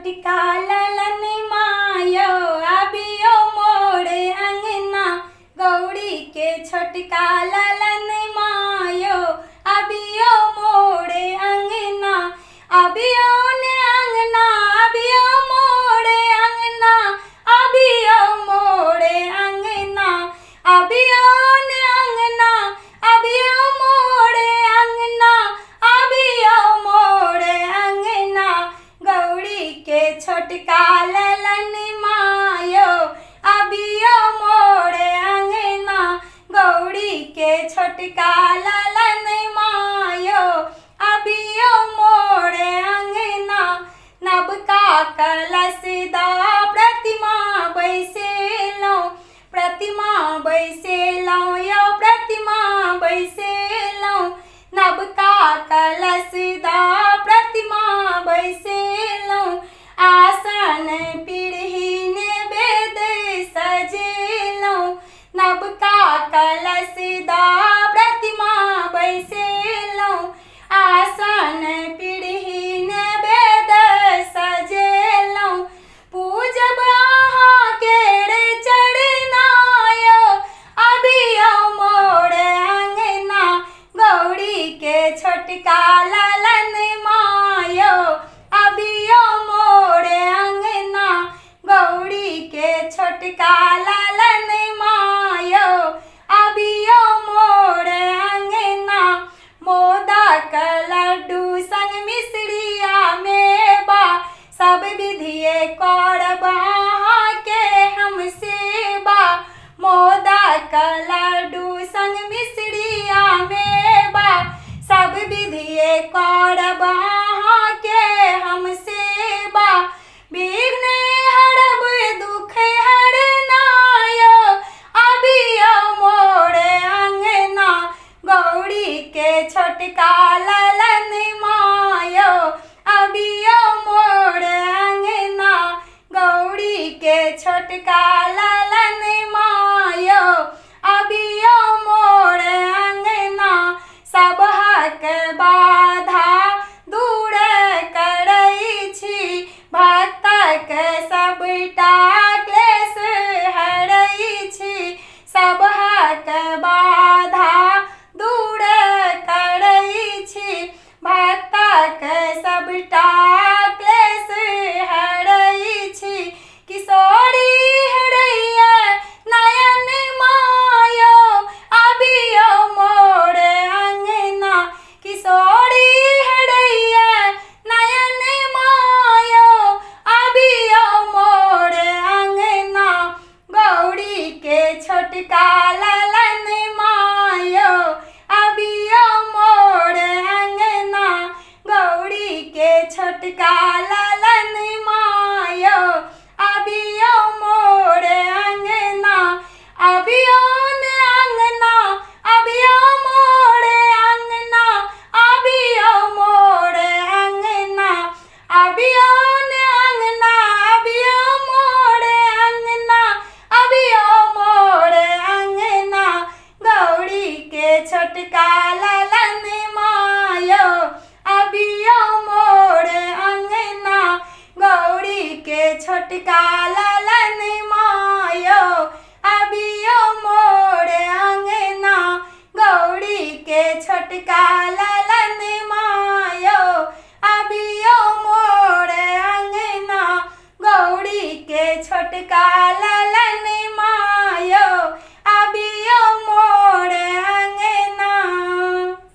छोटका ललन मायो अबियो मोड़े अंगना। गौरी के छोटका ललन मायो अबियो मोड़े अंगना। अबियो ने अंगना अबियो मोड़े अंगना। अबियो मोड़े अंगना अबियो ने अंगना। अबियो मोड़े अंगना अबियो मोड़े अंगना। गौरी के छोटका ललन मायो अबियो मोड़े अंगना। गौरी के छोटका ललन मायो अबियो मोड़े अंगना। नबका कलश दा प्रतिमा बैसेलौं। प्रतिमा बैसेलौं यो प्रतिमा बैसेलौं। नबका कलश दा प्रतिमा बैसेलौं। आसन पीढ़ी वेद सजेलौं। नबका कलश दा प्रतिमा बैसेलौं। आसन पीढ़ी वेद सजेलौं। पूजब अहाँ केरे चरनायो अबियो मोड़े अंगना। गौरी के छोटका ललन मायो अबियो मोड़े अंगना। गौरी के छोटका ललन मायो अबियो मोड़े अंगना। मोदक लड्डू संग मिश्रिया मेवा सब विधिये करब अहाँ के हम सेवा। मोदक लड्डू संग मिश्रिया मेवा सब विधिये करब अहाँ के हम सेवा। विघ्न हरब दुख हरनायो अबियो मोड़े अंगना। गौरी के छोटका ललन मायो अबियो मोड़े अंगना। गौरी के छोटका ललन मायो अबियो मोड़े अंगना। सब हक बाधा दूर करै छी। भक्तक सबटा क्लेश हरै छी। सब हक बाधा दूर करै छी। भक्तक सबटा क्लेश हरै छी। किशोरी हरैया नयन मायो अबियो मोड़े अंगना। किशोरी हरैया नयन मायो अबियो मोड़े अंगना। गौरी के छोटका ललन मायो अबियो मोड़े अंगना। गौरी के छोटका ललन मायो अबियो मोड़े अंगना। अबियो ने अंगना अबियो मोड़े अंगना। अबियो मोड़े अंगना अबियो ने अंगना। अबियो मोड़े अंगना अबियो मोड़े अंगना। गौरी के छोटका ललन मायो अबियो मोड़े अंगना। गौरी के छोटका ललन मायो अबियो मोड़े अंगना। गौरी के छोटका